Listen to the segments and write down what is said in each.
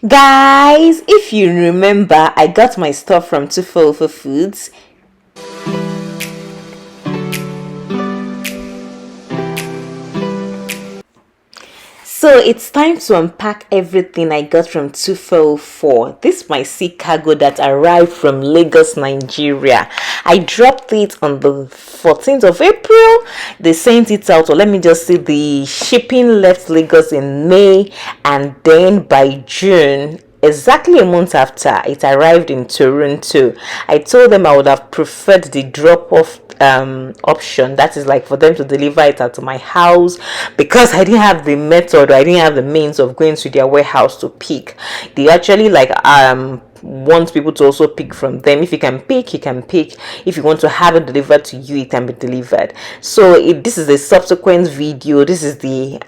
Guys, if you remember, I got my stuff from Tufo for Foods. So it's time to unpack everything I got from 244. This is my sea cargo that arrived from Lagos, Nigeria. I dropped it on the 14th of April. They sent it out, or let me just say the shipping left Lagos in May, and then by June, exactly a month after, it arrived in Toronto. I told them I would have preferred the drop-off option, that is like for them to deliver it at my house, because I didn't have the method, or I didn't have the means of going to their warehouse to pick. They actually want people to also pick from them. If you can pick, you can pick. If you want to have it delivered to you, it can be delivered. So this is a subsequent video. This is the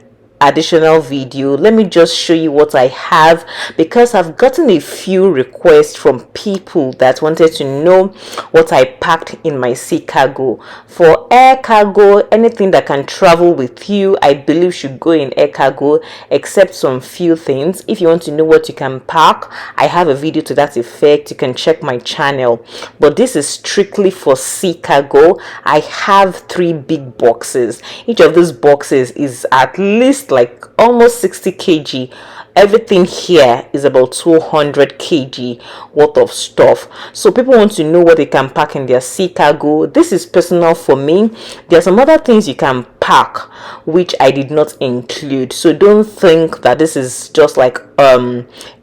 additional video. Let me just show you what I have, because I've gotten a few requests from people that wanted to know what I packed in my sea cargo. For air cargo, anything that can travel with you, I believe should go in air cargo, except some few things. If you want to know what you can pack, I have a video to that effect. You can check my channel, but this is strictly for sea cargo. I have 3 big boxes. Each of these boxes is at least like almost 60 kg. Everything here is about 200 kg worth of stuff. So people want to know what they can pack in their sea cargo. This is personal for me. There are some other things you can pack which I did not include, so don't think that this is just like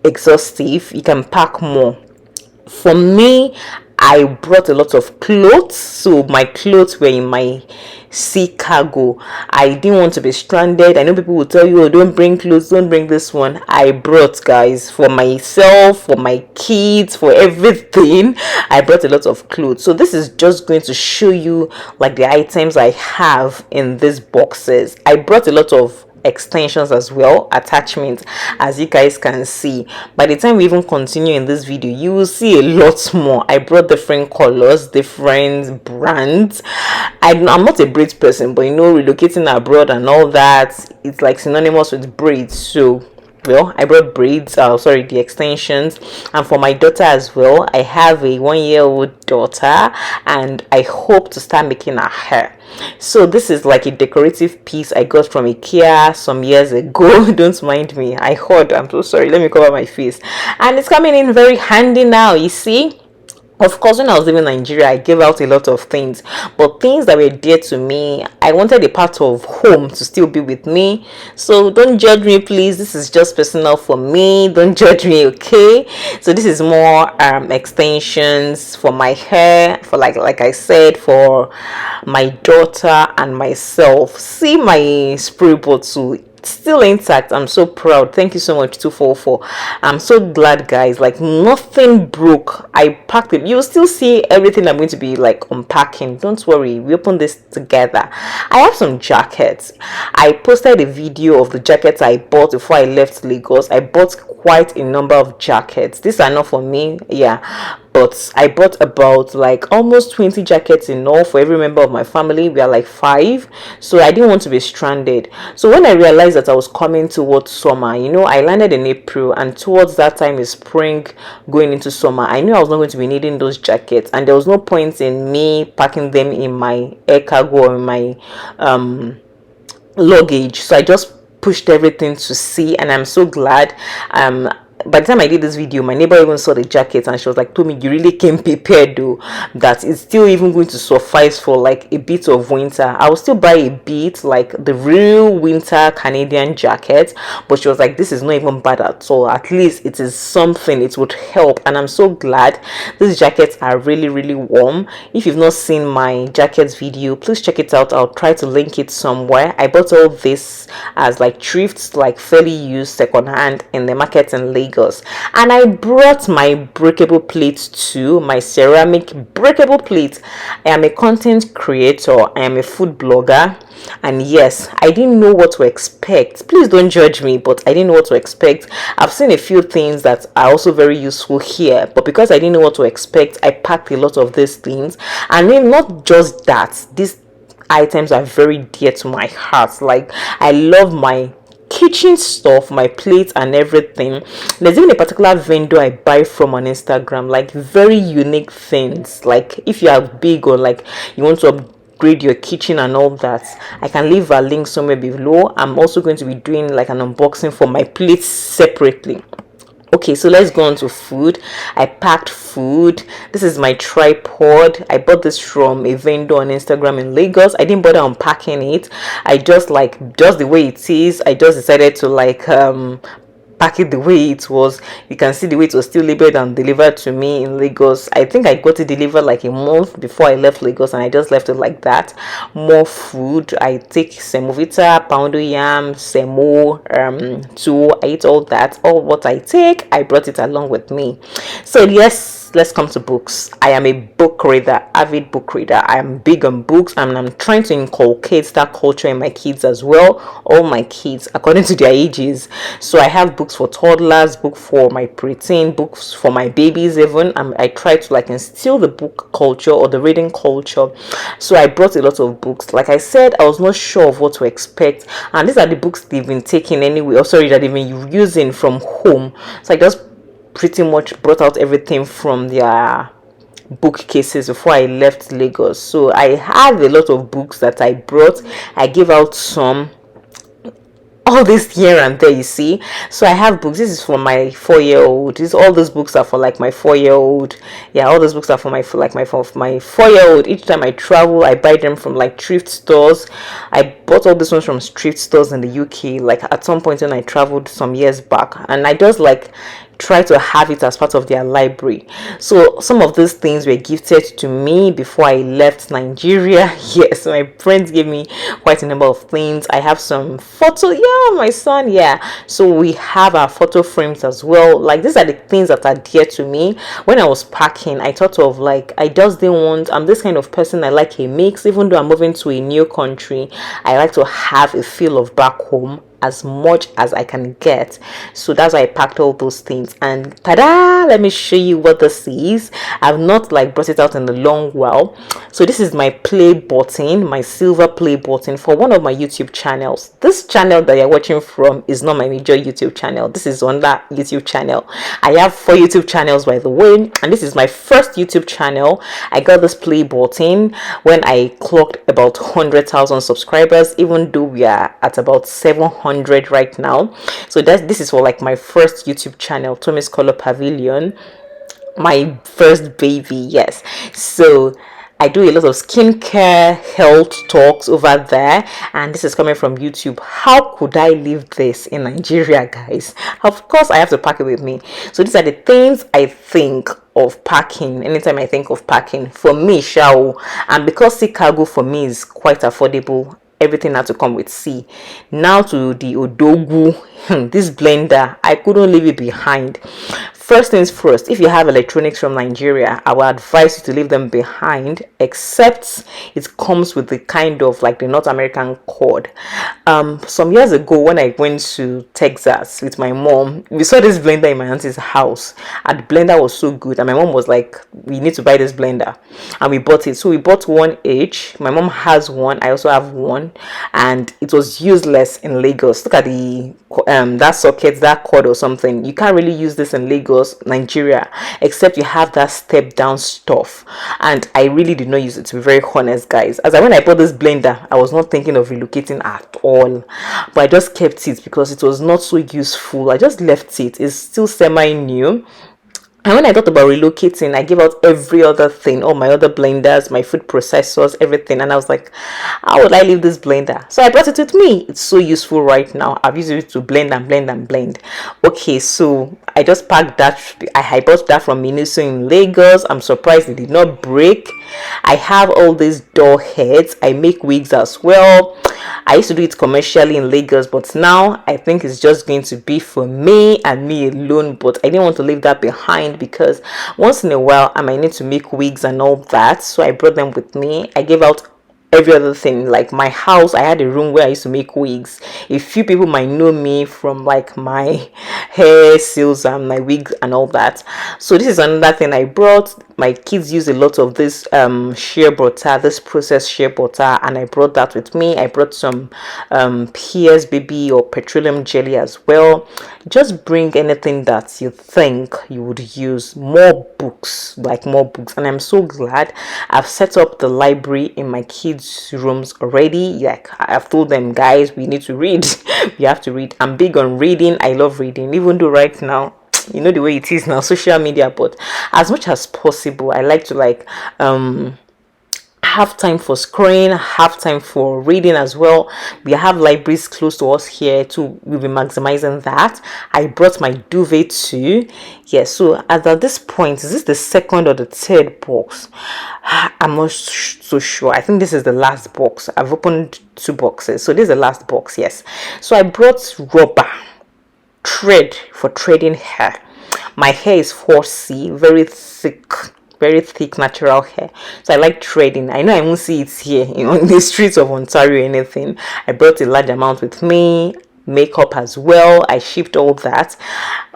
exhaustive. You can pack more. For me, I brought a lot of clothes, so my clothes were in my sea cargo. I didn't want to be stranded. I know people will tell you, oh, don't bring clothes, don't bring this one. I brought, guys, for myself, for my kids, for everything. I brought a lot of clothes. So this is just going to show you like the items I have in these boxes. I brought a lot of extensions as well, attachments, as you guys can see. By the time we even continue in this video, you will see a lot more. I brought different colors, different brands. I'm not a braids person, but you know, relocating abroad and all that, it's like synonymous with braids. So well, I brought braids, the extensions. And for my daughter as well, I have a 1-year-old daughter, and I hope to start making her hair. So this is like a decorative piece I got from IKEA some years ago. Don't mind me, I heard, I'm so sorry, let me cover my face. And it's coming in very handy now, you see. Of course, when I was living in Nigeria, I gave out a lot of things, but things that were dear to me, I wanted a part of home to still be with me. So don't judge me, please. This is just personal for me. Don't judge me, okay? So this is more extensions for my hair, for like I said, for my daughter and myself. See my spray bottle, still intact. I'm so proud. Thank you so much, 244. I'm so glad, guys. Like, nothing broke. I packed it. You'll still see everything I'm going to be like unpacking. Don't worry, we open this together. I have some jackets. I posted a video of the jackets I bought before I left Lagos. I bought quite a number of jackets. These are not for me, yeah, but I bought about like almost 20 jackets in all for every member of my family. We are like 5, so I didn't want to be stranded. So when I realized that I was coming towards summer, you know, I landed in April, and towards that time is spring going into summer. I knew I was not going to be needing those jackets, and there was no point in me packing them in my air cargo or in my luggage. So I just pushed everything to sea, and I'm so glad. By the time I did this video, my neighbor even saw the jacket, and she was like, Tommy, you really came prepared though, that it's still even going to suffice for like a bit of winter. I will still buy a bit, like the real winter Canadian jacket, but she was like, this is not even bad at all. At least it is something, it would help. And I'm so glad. These jackets are really, really warm. If you've not seen my jackets video, please check it out. I'll try to link it somewhere. I bought all this as like thrifts, like fairly used second hand in the market in Lagos. And I brought my breakable plate too, my ceramic breakable plate. I am a content creator, I am a food blogger, and yes, I didn't know what to expect. Please don't judge me, but I didn't know what to expect. I've seen a few things that are also very useful here, but because I didn't know what to expect, I packed a lot of these things. And then not just that, these items are very dear to my heart. Like, I love my kitchen stuff, my plates and everything. There's even a particular vendor I buy from on Instagram, like very unique things. Like if you are big or like you want to upgrade your kitchen and all that, I can leave a link somewhere below. I'm also going to be doing like an unboxing for my plates separately. Okay, so let's go on to food. I packed food. This is my tripod. I bought this from a vendor on Instagram in Lagos. I didn't bother unpacking it. I just the way it is. I just decided to pack it the way it was. You can see the way it was still labeled and delivered to me in Lagos. I think I got it delivered like a month before I left Lagos, and I just left it like that. More food. I take semovita, poundo yam, semo, tuwo. I eat all that. All what I take, I brought it along with me. So yes, let's come to books. I am a book reader, avid book reader. I am big on books, and I'm trying to inculcate that culture in my kids as well. All my kids, according to their ages. So I have books for toddlers, book for my preteen, books for my babies even. I try to like instill the book culture or the reading culture. So I brought a lot of books. Like I said, I was not sure of what to expect, and these are the books they've been taking anyway, or sorry, that they've been using from home. So I just pretty much brought out everything from their bookcases before I left Lagos. So I have a lot of books that I brought. I gave out some all this here and there, you see. So I have books. This is for my 4-year-old. All those books are for like my 4-year-old. Yeah, all those books are for my 4-year-old. Each time I travel, I buy them from like thrift stores. I bought all these ones from thrift stores in the UK, like at some point when I traveled some years back, and I just like try to have it as part of their library. So some of these things were gifted to me before I left Nigeria. Yes, my friends gave me quite a number of things. I have some photo, yeah, my son, yeah. So we have our photo frames as well. Like these are the things that are dear to me. When I was packing, I thought of like, I just didn't want, I'm this kind of person, I like a mix. Even though I'm moving to a new country, I like to have a feel of back home as much as I can get. So that's why I packed all those things. And ta-da, let me show you what this is. I've not like brought it out in a long while. So this is my play button, my silver play button for one of my YouTube channels. This channel that you're watching from is not my major YouTube channel. This is on that YouTube channel. I have 4 YouTube channels, by the way, and this is my first YouTube channel. I got this play button when I clocked about 100,000 subscribers, even though we are at about 700 right now. So this is for like my first YouTube channel, Tommy's Color Pavilion, my first baby. Yes, so I do a lot of skincare, health talks over there, and this is coming from YouTube. How could I leave this in Nigeria, guys? Of course, I have to pack it with me. So these are the things I think of packing anytime I think of packing. For me, shao, and because sea cargo for me is quite affordable, everything had to come with sea. Now to the odogu, this blender, I couldn't leave it behind. First things first, if you have electronics from Nigeria, I would advise you to leave them behind, except it comes with the kind of like the North American cord. Some years ago when I went to Texas with my mom, we saw this blender in my auntie's house, and the blender was so good, and my mom was like, we need to buy this blender, and we bought it. So we bought one each. My mom has one, I also have one, and it was useless in Lagos. Look at the that socket, that cord or something. You can't really use this in Lagos, Nigeria, except you have that step down stuff, and I really did not use it, to be very honest, guys. When I bought this blender, I was not thinking of relocating at all, but I just kept it because it was not so useful. I just left it. It's still semi new. And when I thought about relocating, I gave out every other thing, all my other blenders, my food processors, everything. And I was like, how would I leave this blender? So I brought it with me. It's so useful right now. I've used it to blend and blend and blend. Okay, so I just packed that. I bought that from Minuso in Lagos. I'm surprised it did not break. I have all these door heads. I make wigs as well. I used to do it commercially in Lagos, but now I think it's just going to be for me and me alone. But I didn't want to leave that behind, because once in a while I might need to make wigs and all that. So I brought them with me. I gave out every other thing. Like my house, I had a room where I used to make wigs. A few people might know me from like my hair sales and my wigs and all that. So this is another thing I brought. My kids use a lot of this shea butter, this processed shea butter, and I brought that with me. I brought some Pears baby or petroleum jelly as well. Just bring anything that you think you would use. More books, like more books. And I'm so glad I've set up the library in my kids' rooms already. Like I've told them, guys, we need to read. We have to read. I'm big on reading. I love reading, even though right now, you know the way it is now, social media, but as much as possible I like to like have time for scrolling, have time for reading as well. We have libraries close to us here too. We'll be maximizing that. I brought my duvet too. Yes, so at this point, is this the second or the third box? I'm not so sure. I think this is the last box. I've opened 2 boxes, so this is the last box. Yes, so I brought rubber thread for threading hair. My hair is 4C, very thick natural hair, so I like threading. I know I won't see it here in the streets of Ontario or anything. I brought a large amount with me. Makeup as well, I shipped all that,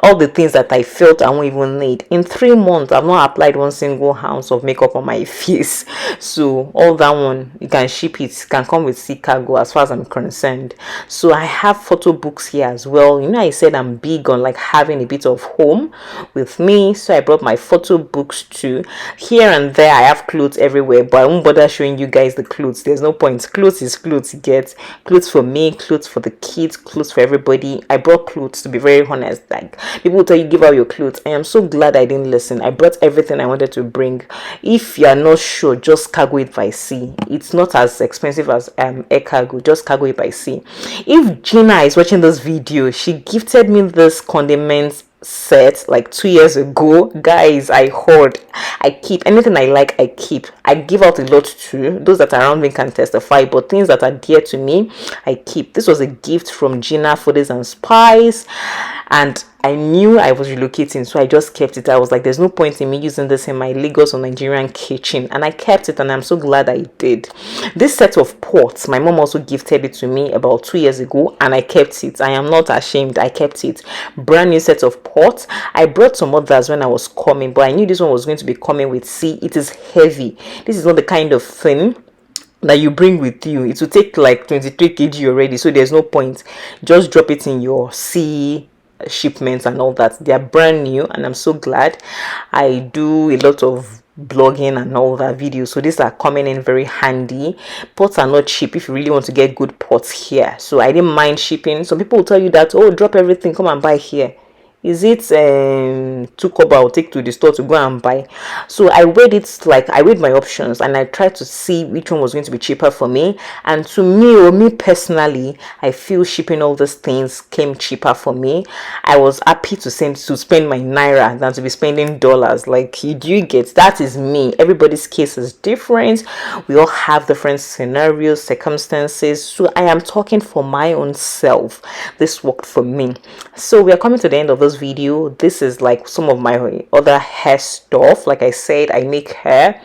all the things that I felt I won't even need. In 3 months I've not applied 1 single ounce of makeup on my face, so all that one you can ship it can come with sea cargo as far as I'm concerned. So I have photo books here as well. You know, I said I'm big on like having a bit of home with me, so I brought my photo books too. Here and there I have clothes everywhere, but I won't bother showing you guys the clothes. There's no point. Clothes is clothes. You get clothes for me, clothes for the kids, clothes for everybody. I brought clothes, to be very honest. Like people will tell you give out your clothes. I am so glad I didn't listen. I brought everything I wanted to bring. If you are not sure, just cargo it by sea. It's not as expensive as air cargo. Just cargo it by sea. If Gina is watching this video, she gifted me this condiments set like 2 years ago. Guys, I hoard, I keep anything I like. I keep, I give out a lot too. Those that are around me can testify, but things that are dear to me I keep. This was a gift from Gina Foodies and Spice, and I knew I was relocating, so I just kept it. I was like, there's no point in me using this in my Lagos or Nigerian kitchen, and I kept it, and I'm so glad I did. This set of pots, my mom also gifted it to me about 2 years ago, and I kept it. I am not ashamed. I kept it. Brand new set of pots. I brought some others when I was coming, but I knew this one was going to be coming with C. It is heavy. This is not the kind of thing that you bring with you. It will take like 23 kg already, so there's no point. Just drop it in your C shipments and all that. They are brand new, and I'm so glad. I do a lot of blogging and all that videos, so these are coming in very handy. Pots are not cheap if you really want to get good pots here, so I didn't mind shipping. Some people will tell you that, oh, drop everything, come and buy here. Is it 2 kobo I'll take to the store to go and buy? So I weighed it, like I weighed my options, and I tried to see which one was going to be cheaper for me. And to me, or me personally, I feel shipping all these things came cheaper for me. I was happy to spend my naira than to be spending dollars. Like, do you get? That is me. Everybody's case is different. We all have different scenarios, circumstances. So I am talking for my own self. This worked for me. So we are coming to the end of this video. This is like some of my other hair stuff. Like I said, I make hair.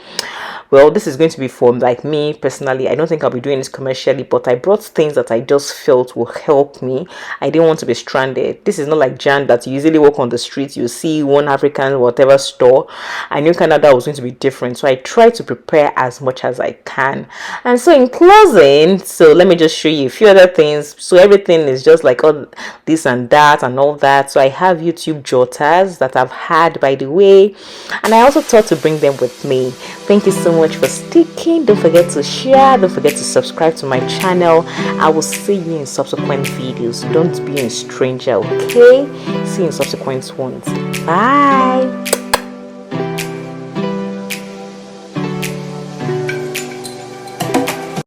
Well, this is going to be for like me personally. I don't think I'll be doing this commercially, but I brought things that I just felt will help me. I didn't want to be stranded. This is not like Jan that you usually walk on the street, you see one African whatever store. I knew Canada was going to be different, so I tried to prepare as much as I can. And so in closing, so let me just show you a few other things. So everything is just like all this and that and all that. So I have YouTube jotters that I've had, by the way, and I also thought to bring them with me. Thank you so much for sticking. Don't forget to share, don't forget to subscribe to my channel. I will see you in subsequent videos. Don't be a stranger, okay? See you in subsequent ones. Bye.